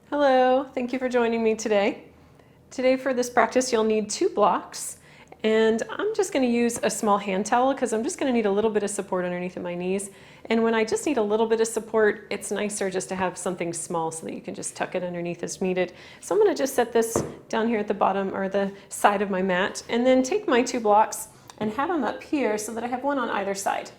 Hello, thank you for joining me today. Today for this practice you'll need 2 blocks, and I'm just going to use a small hand towel because I'm just going to need a little bit of support underneath of my knees. And when I just need a little bit of support, it's nicer just to have something small so that you can just tuck it underneath as needed. So I'm going to just set this down here at the bottom or the side of my mat, and then take my 2 blocks and have them up here so that I have one on either side.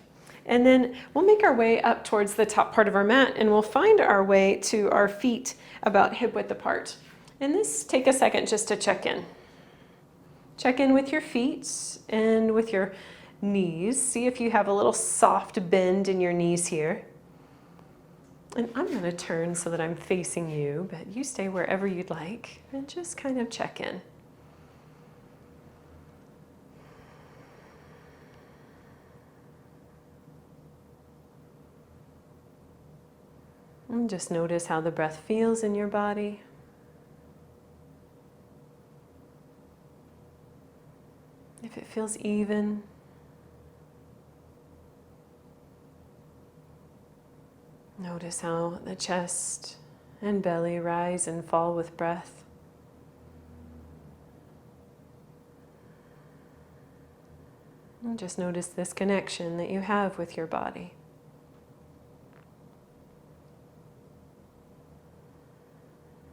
And then we'll make our way up towards the top part of our mat, and we'll find our way to our feet about hip width apart. And this, take a second just to check in. Check in with your feet and with your knees. See if you have a little soft bend in your knees here. And I'm going to turn so that I'm facing you, but you stay wherever you'd like and just kind of check in. And just notice how the breath feels in your body. If it feels even. Notice how the chest and belly rise and fall with breath. And just notice this connection that you have with your body.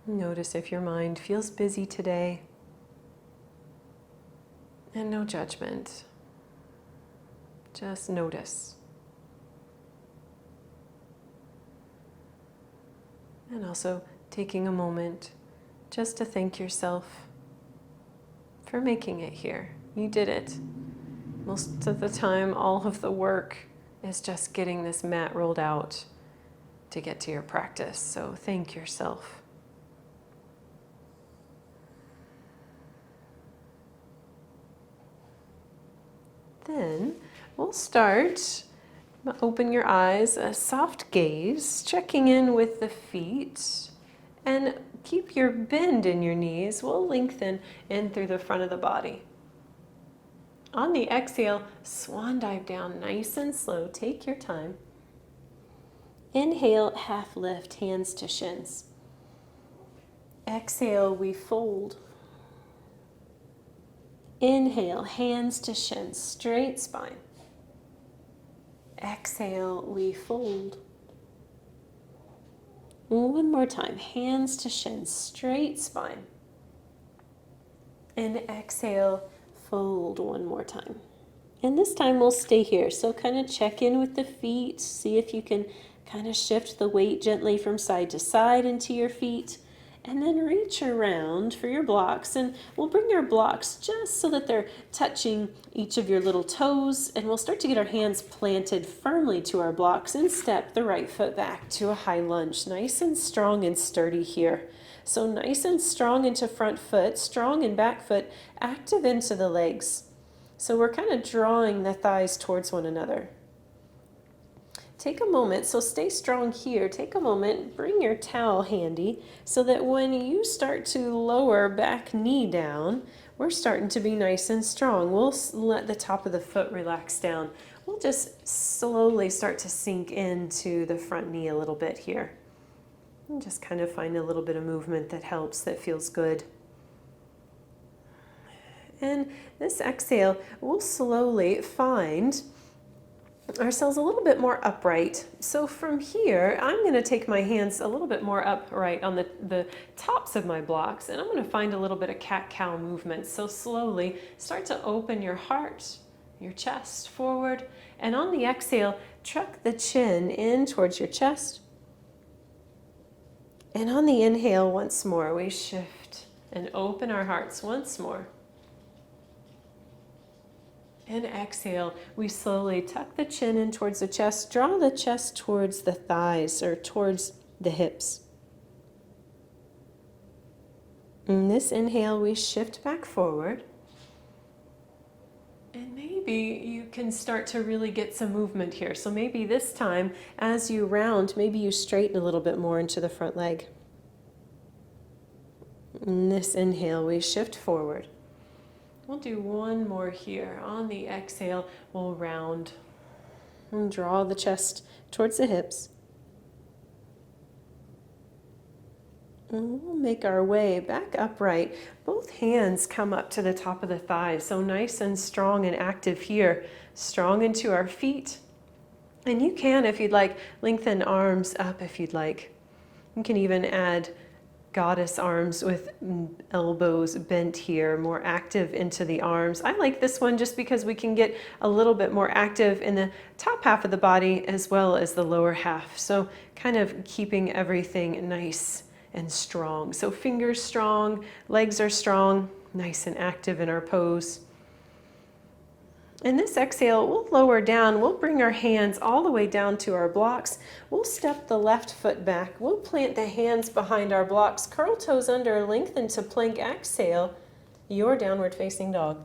Notice if your mind feels busy today, and no judgment. Just notice. And also taking a moment just to thank yourself for making it here. You did it. Most of the time, all of the work is just getting this mat rolled out to get to your practice. So thank yourself. Then we'll start. Open your eyes, a soft gaze, checking in with the feet, and keep your bend in your knees. We'll lengthen in through the front of the body. On the exhale, swan dive down nice and slow. Take your time. Inhale, half lift, hands to shins. Exhale, we fold. Inhale, hands to shins, straight spine. Exhale, we fold. One more time, hands to shins, straight spine. And exhale, fold one more time. And this time we'll stay here. So kind of check in with the feet, see if you can kind of shift the weight gently from side to side into your feet. And then reach around for your blocks, and we'll bring your blocks just so that they're touching each of your little toes, and we'll start to get our hands planted firmly to our blocks and step the right foot back to a high lunge. Nice and strong and sturdy here. So nice and strong into front foot, strong in back foot, active into the legs. So we're kind of drawing the thighs towards one another. Take a moment, so stay strong here. Take a moment, bring your towel handy so that when you start to lower back knee down, we're starting to be nice and strong. We'll let the top of the foot relax down. We'll just slowly start to sink into the front knee a little bit here. And just kind of find a little bit of movement that helps, that feels good. And this exhale, we'll slowly find ourselves a little bit more upright. So from here, I'm going to take my hands a little bit more upright on the tops of my blocks, and I'm going to find a little bit of cat-cow movement. So slowly start to open your heart, your chest forward, and on the exhale, truck the chin in towards your chest. And on the inhale, once more, we shift and open our hearts once more. And exhale, we slowly tuck the chin in towards the chest, draw the chest towards the thighs or towards the hips. In this inhale, we shift back forward. And maybe you can start to really get some movement here. So maybe this time, as you round, maybe you straighten a little bit more into the front leg. In this inhale, we shift forward. We'll do one more here. On the exhale, we'll round and draw the chest towards the hips. And we'll make our way back upright. Both hands come up to the top of the thighs, so nice and strong and active here. Strong into our feet. And you can, if you'd like, lengthen arms up if you'd like. You can even add goddess arms with elbows bent here, more active into the arms. I like this one just because we can get a little bit more active in the top half of the body as well as the lower half. So kind of keeping everything nice and strong. So fingers strong, legs are strong, nice and active in our pose. In this exhale, we'll lower down. We'll bring our hands all the way down to our blocks. We'll step the left foot back. We'll plant the hands behind our blocks. Curl toes under, lengthen to plank. Exhale, your downward facing dog.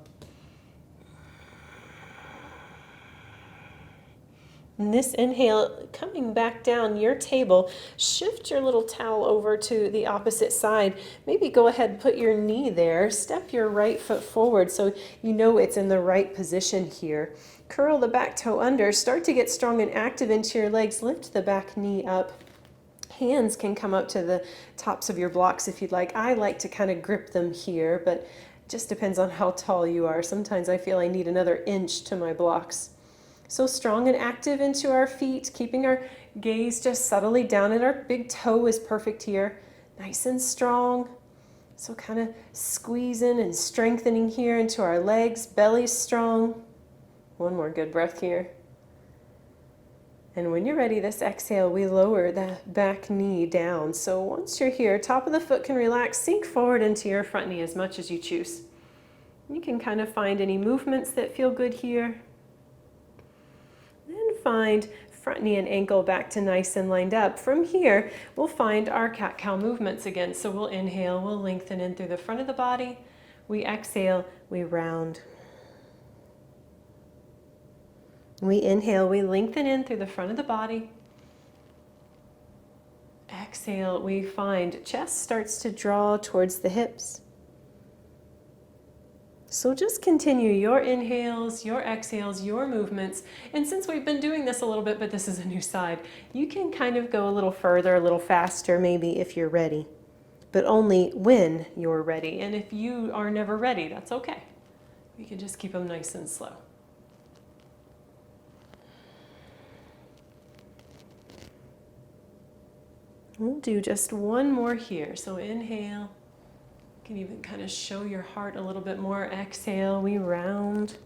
And this inhale, coming back down your table, shift your little towel over to the opposite side. Maybe go ahead, put your knee there, step your right foot forward so you know it's in the right position here. Curl the back toe under, start to get strong and active into your legs, lift the back knee up. Hands can come up to the tops of your blocks if you'd like. I like to kind of grip them here, but it just depends on how tall you are. Sometimes I feel I need another inch to my blocks. So strong and active into our feet, keeping our gaze just subtly down, and our big toe is perfect here. Nice and strong. So kind of squeezing and strengthening here into our legs, belly's strong. One more good breath here. And when you're ready, this exhale, we lower that back knee down. So once you're here, top of the foot can relax, sink forward into your front knee as much as you choose. You can kind of find any movements that feel good here. Then find front knee and ankle back to nice and lined up. From here, we'll find our cat-cow movements again. So we'll inhale, we'll lengthen in through the front of the body. We exhale, we round. We inhale, we lengthen in through the front of the body. Exhale, we find chest starts to draw towards the hips. So just continue your inhales, your exhales, your movements. And since we've been doing this a little bit, but this is a new side, you can kind of go a little further, a little faster maybe if you're ready, but only when you're ready. And if you are never ready, that's okay. We can just keep them nice and slow. We'll do just one more here. So inhale. You can even kind of show your heart a little bit more. Exhale, we round.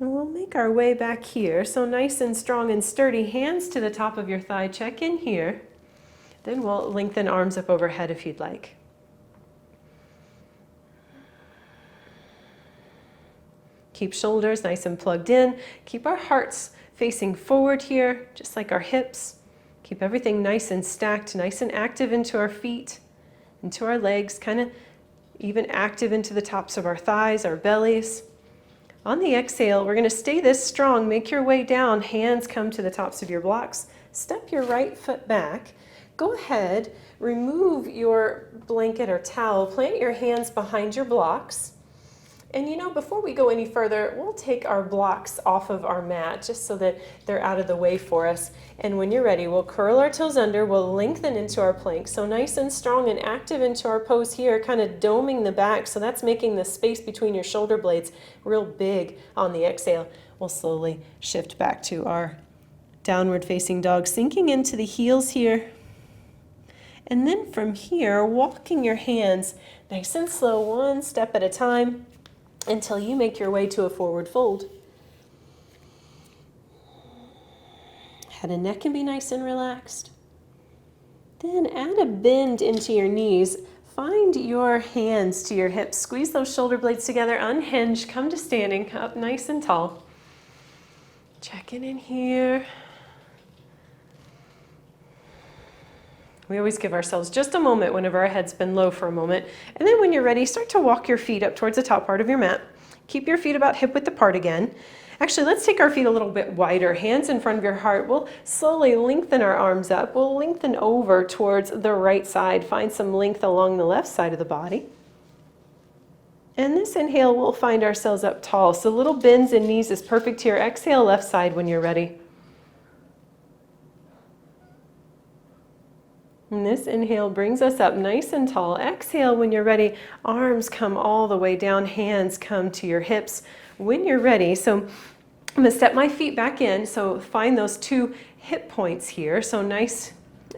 And we'll make our way back here. So nice and strong and sturdy. Hands to the top of your thigh. Check in here. Then we'll lengthen arms up overhead if you'd like. Keep shoulders nice and plugged in. Keep our hearts facing forward here, just like our hips. Keep everything nice and stacked, nice and active into our feet, into our legs, kind of even active into the tops of our thighs, our bellies. On the exhale, we're going to stay this strong. Make your way down. Hands come to the tops of your blocks. Step your right foot back. Go ahead, remove your blanket or towel. Plant your hands behind your blocks. And you know, before we go any further, we'll take our blocks off of our mat just so that they're out of the way for us. And when you're ready, we'll curl our toes under, we'll lengthen into our plank. So nice and strong and active into our pose here, kind of doming the back. So that's making the space between your shoulder blades real big on the exhale. We'll slowly shift back to our downward facing dog, sinking into the heels here. And then from here, walking your hands nice and slow, one step at a time, until you make your way to a forward fold. Head and neck can be nice and relaxed. Then add a bend into your knees. Find your hands to your hips. Squeeze those shoulder blades together. Unhinge. Come to standing up nice and tall. Checking in here. We always give ourselves just a moment whenever our head's been low for a moment. And then when you're ready, start to walk your feet up towards the top part of your mat. Keep your feet about hip width apart again. Actually, let's take our feet a little bit wider. Hands in front of your heart. We'll slowly lengthen our arms up. We'll lengthen over towards the right side. Find some length along the left side of the body. And this inhale, we'll find ourselves up tall. So little bends in knees is perfect here. Exhale left side when you're ready. And this inhale brings us up nice and tall. Exhale, when you're ready, arms come all the way down, hands come to your hips when you're ready. So I'm gonna step my feet back in. So find those 2 hip points here. So nice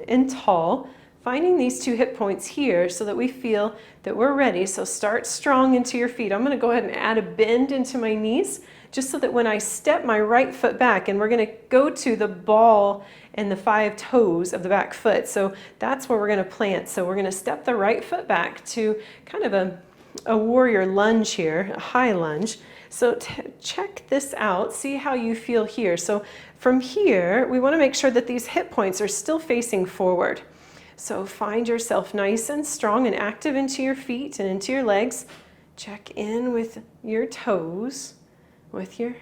and tall. Finding these 2 hip points here so that we feel that we're ready. So start strong into your feet. I'm gonna go ahead and add a bend into my knees just so that when I step my right foot back, and we're gonna go to the ball and the 5 toes of the back foot. So that's where we're gonna plant. So we're gonna step the right foot back to kind of a warrior lunge here, a high lunge. So check this out, see how you feel here. So from here, we wanna make sure that these hip points are still facing forward. So find yourself nice and strong and active into your feet and into your legs. Check in with your toes, with your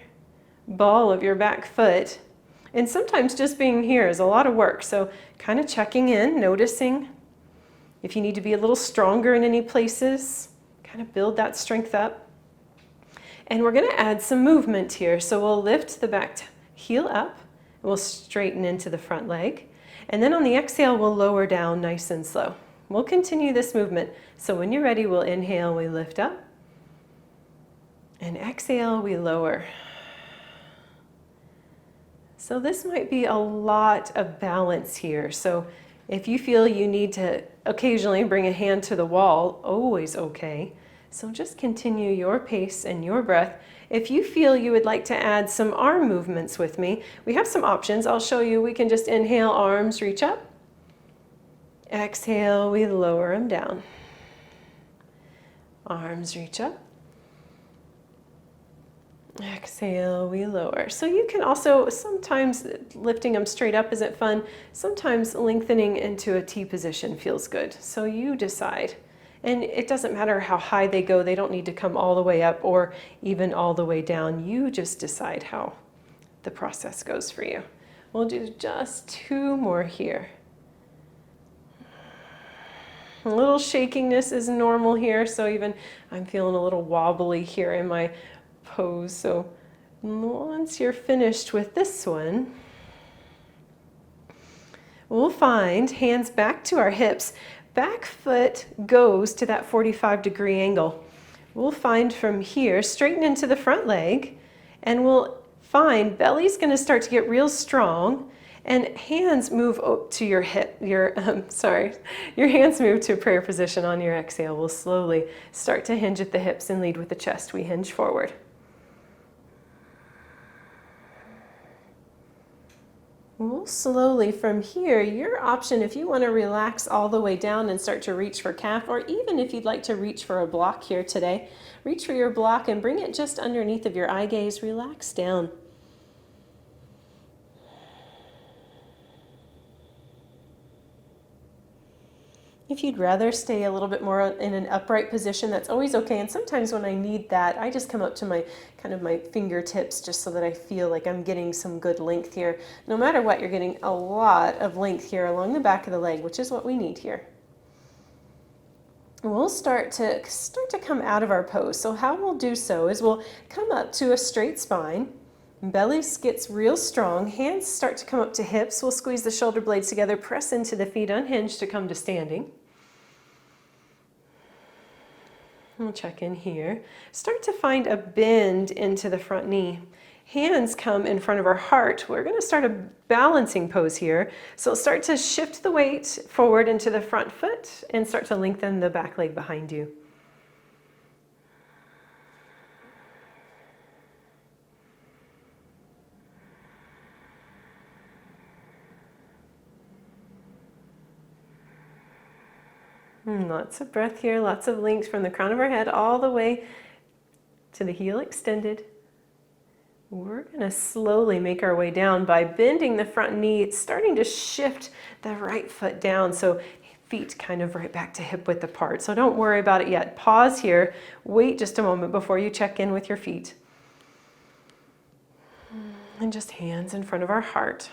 ball of your back foot. And sometimes just being here is a lot of work. So kind of checking in, noticing if you need to be a little stronger in any places, kind of build that strength up. And we're going to add some movement here. So we'll lift the back heel up, and we'll straighten into the front leg. And then on the exhale, we'll lower down nice and slow. We'll continue this movement. So when you're ready, we'll inhale, we lift up. And exhale, we lower. So this might be a lot of balance here. So if you feel you need to occasionally bring a hand to the wall, always okay. So just continue your pace and your breath. If you feel you would like to add some arm movements with me, we have some options. I'll show you. We can just inhale, arms reach up. Exhale, we lower them down. Arms reach up. Exhale, we lower. So you can also, sometimes lifting them straight up isn't fun. Sometimes lengthening into a T position feels good. So you decide. And it doesn't matter how high they go. They don't need to come all the way up or even all the way down. You just decide how the process goes for you. We'll do just 2 more here. A little shakiness is normal here. So even I'm feeling a little wobbly here in my pose. So once you're finished with this one, we'll find hands back to our hips. Back foot goes to that 45-degree angle. We'll find from here, straighten into the front leg, and we'll find belly's going to start to get real strong, and hands move up to your hip. Your hands move to a prayer position on your exhale. We'll slowly start to hinge at the hips and lead with the chest. We hinge forward. We'll slowly from here, your option if you want to relax all the way down and start to reach for calf, or even if you'd like to reach for a block here today, reach for your block and bring it just underneath of your eye gaze, relax down. If you'd rather stay a little bit more in an upright position, that's always okay. And sometimes when I need that, I just come up to my fingertips just so that I feel like I'm getting some good length here. No matter what, you're getting a lot of length here along the back of the leg, which is what we need here. We'll start to come out of our pose. So how we'll do so is we'll come up to a straight spine. Belly gets real strong. Hands start to come up to hips. We'll squeeze the shoulder blades together, press into the feet, unhinge to come to standing. We'll check in here. Start to find a bend into the front knee. Hands come in front of our heart. We're going to start a balancing pose here. So start to shift the weight forward into the front foot and start to lengthen the back leg behind you. Lots of breath here, lots of length from the crown of our head all the way to the heel extended. We're going to slowly make our way down by bending the front knee. It's starting to shift the right foot down, so feet kind of right back to hip width apart. So don't worry about it yet. Pause here. Wait just a moment before you check in with your feet. And just hands in front of our heart.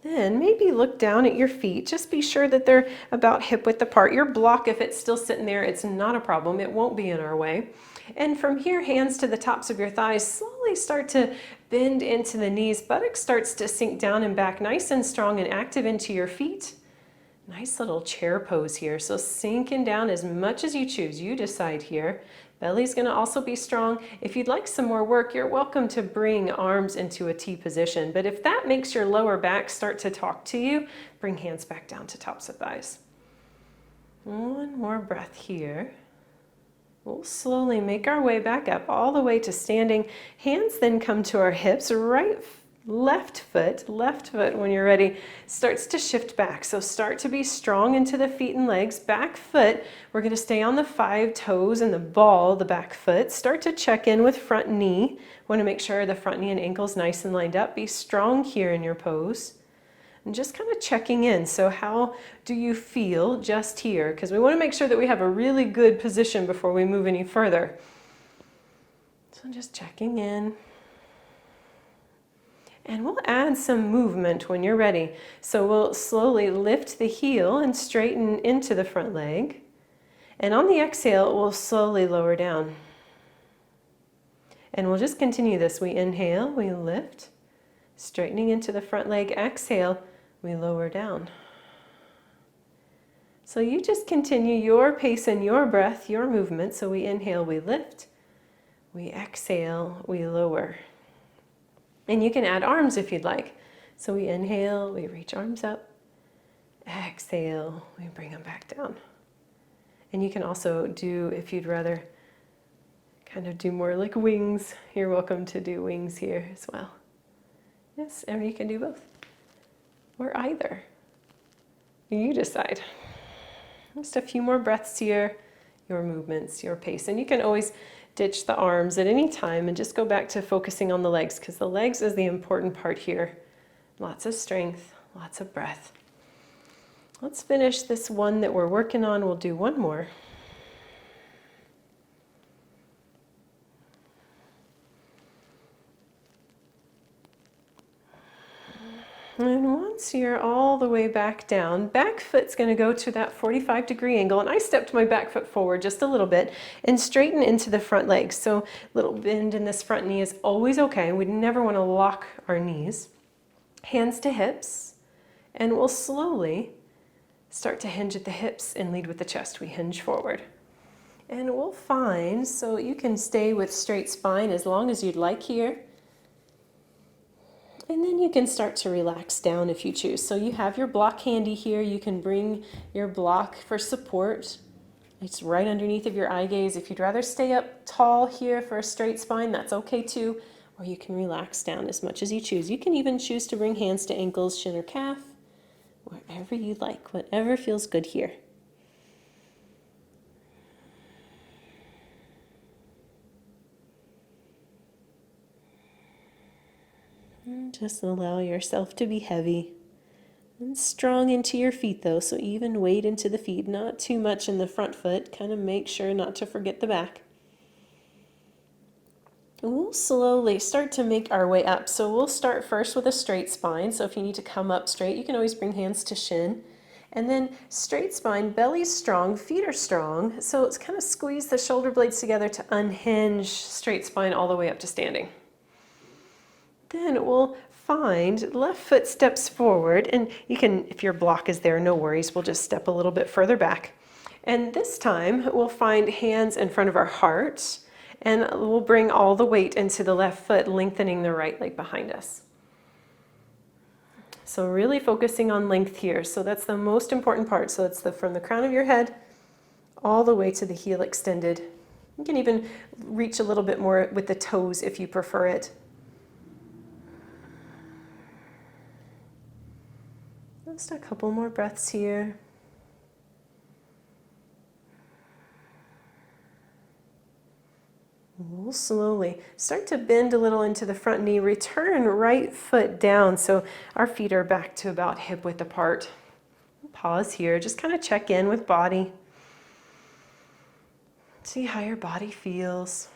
Then maybe look down at your feet. Just be sure that they're about hip width apart. Your block, if it's still sitting there, it's not a problem. It won't be in our way. And from here, hands to the tops of your thighs, slowly start to bend into the knees. Buttock starts to sink down and back nice and strong and active into your feet. Nice little chair pose here. So sinking down as much as you choose. You decide here. Belly's going to also be strong. If you'd like some more work, you're welcome to bring arms into a T position. But if that makes your lower back start to talk to you, bring hands back down to tops of thighs. One more breath here. We'll slowly make our way back up all the way to standing. Hands then come to our hips. Left foot when you're ready starts to shift back. So start to be strong into the feet and legs. Back foot, we're going to stay on the 5 toes and the ball, the back foot. Start to check in with front knee. Want to make sure the front knee and ankle's nice and lined up. Be strong here in your pose. And just kind of checking in. So how do you feel just here? Because we want to make sure that we have a really good position before we move any further. So just checking in. And we'll add some movement when you're ready. So we'll slowly lift the heel and straighten into the front leg. And on the exhale, we'll slowly lower down. And we'll just continue this. We inhale, we lift, straightening into the front leg. Exhale, we lower down. So you just continue your pace and your breath, your movement. So we inhale, we lift, we exhale, we lower. And you can add arms if you'd like. So we inhale, we reach arms up. Exhale, we bring them back down. And you can also do, if you'd rather kind of do more like wings, you're welcome to do wings here as well. Yes, and you can do both. Or either. You decide. Just a few more breaths here, your movements, your pace. And you can always ditch the arms at any time and just go back to focusing on the legs, because the legs is the important part here. Lots of strength, lots of breath. Let's finish this one that we're working on. We'll do one more. And once you're all the way back down, back foot's going to go to that 45-degree angle. And I stepped my back foot forward just a little bit and straighten into the front leg. So a little bend in this front knee is always okay. We never want to lock our knees. Hands to hips. And we'll slowly start to hinge at the hips and lead with the chest. We hinge forward. And we'll find, so you can stay with straight spine as long as you'd like here. And then you can start to relax down if you choose. So you have your block handy here. You can bring your block for support. It's right underneath of your eye gaze. If you'd rather stay up tall here for a straight spine, that's okay too. Or you can relax down as much as you choose. You can even choose to bring hands to ankles, shin, or calf, wherever you like, whatever feels good here. And just allow yourself to be heavy and strong into your feet though, so even weight into the feet, not too much in the front foot. Kind of make sure not to forget the back. And we'll slowly start to make our way up. So we'll start first with a straight spine. So if you need to come up straight, you can always bring hands to shin. And then straight spine, belly's strong, feet are strong. So it's kind of squeeze the shoulder blades together to unhinge straight spine all the way up to standing. Then we'll find left foot steps forward, and you can, if your block is there, no worries, we'll just step a little bit further back. And this time we'll find hands in front of our heart, and we'll bring all the weight into the left foot, lengthening the right leg behind us. So really focusing on length here. So that's the most important part. So it's from the crown of your head all the way to the heel extended. You can even reach a little bit more with the toes if you prefer it. Just a couple more breaths here. We'll slowly start to bend a little into the front knee, return right foot down so our feet are back to about hip width apart. Pause here, just kind of check in with body. See how your body feels.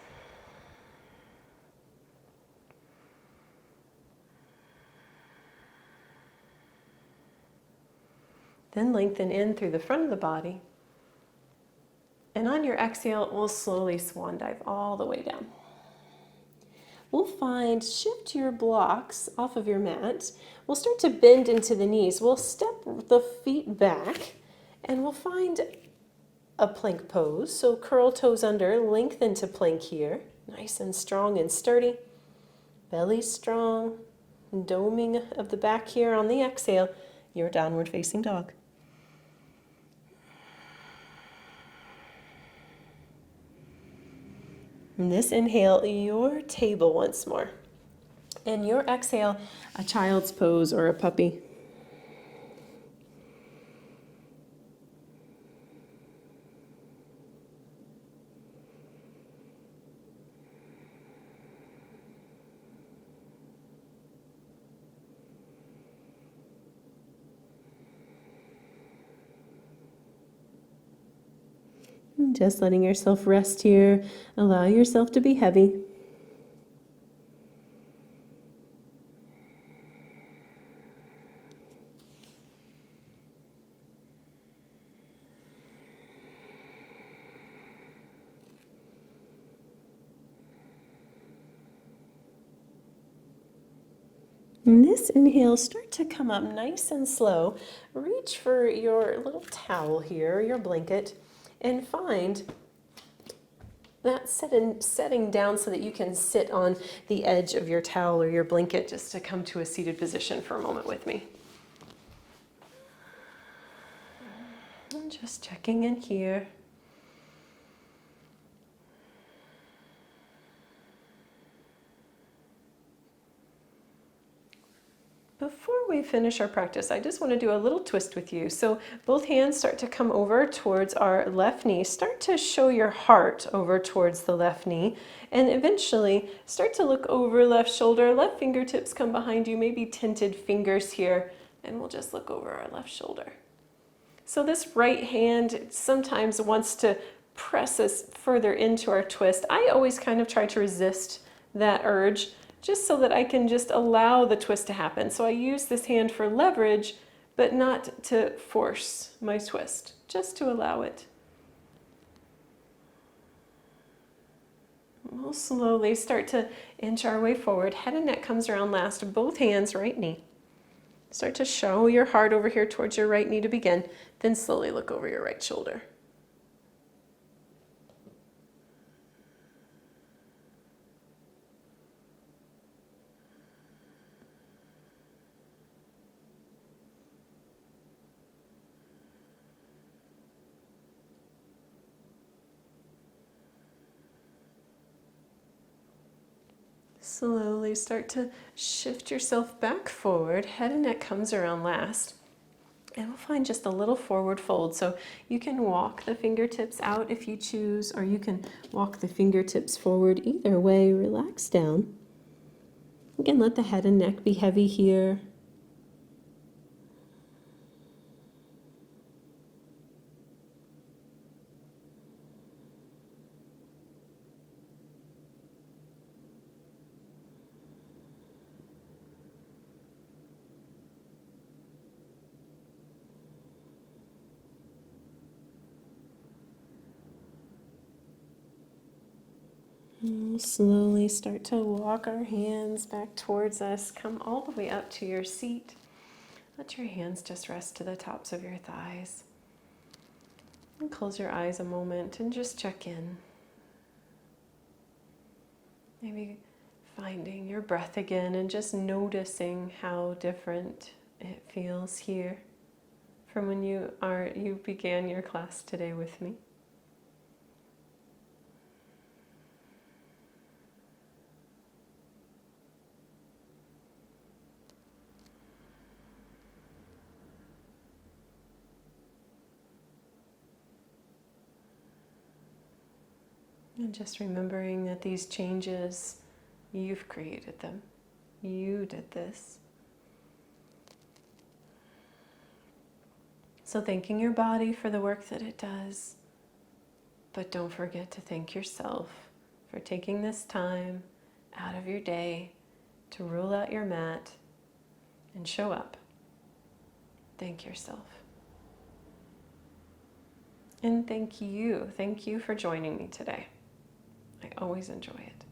Then lengthen in through the front of the body. And on your exhale, we'll slowly swan dive all the way down. We'll shift your blocks off of your mat. We'll start to bend into the knees. We'll step the feet back and we'll find a plank pose. So curl toes under, lengthen to plank here. Nice and strong and sturdy. Belly strong. Doming of the back here on the exhale, your downward facing dog. And this inhale, your table once more. And your exhale, a child's pose or a puppy. Just letting yourself rest here. Allow yourself to be heavy. And this inhale, start to come up nice and slow. Reach for your little towel here, your blanket, and find that setting down so that you can sit on the edge of your towel or your blanket, just to come to a seated position for a moment with me. And just checking in here. Before we finish our practice, I just want to do a little twist with you. So both hands start to come over towards our left knee. Start to show your heart over towards the left knee. And eventually start to look over left shoulder. Left fingertips come behind you, maybe tinted fingers here. And we'll just look over our left shoulder. So this right hand sometimes wants to press us further into our twist. I always kind of try to resist that urge, just so that I can just allow the twist to happen. So I use this hand for leverage, but not to force my twist, just to allow it. We'll slowly start to inch our way forward. Head and neck comes around last, both hands, right knee. Start to show your heart over here towards your right knee to begin, then slowly look over your right shoulder. Slowly start to shift yourself back forward. Head and neck comes around last. And we'll find just a little forward fold. So you can walk the fingertips out if you choose, or you can walk the fingertips forward. Either way, relax down. Again, let the head and neck be heavy here. We'll slowly start to walk our hands back towards us. Come all the way up to your seat. Let your hands just rest to the tops of your thighs. And close your eyes a moment and just check in. Maybe finding your breath again and just noticing how different it feels here from when you began your class today with me. And just remembering that these changes, you've created them. You did this. So thanking your body for the work that it does, but don't forget to thank yourself for taking this time out of your day to roll out your mat and show up. Thank yourself. And thank you. Thank you for joining me today. I always enjoy it.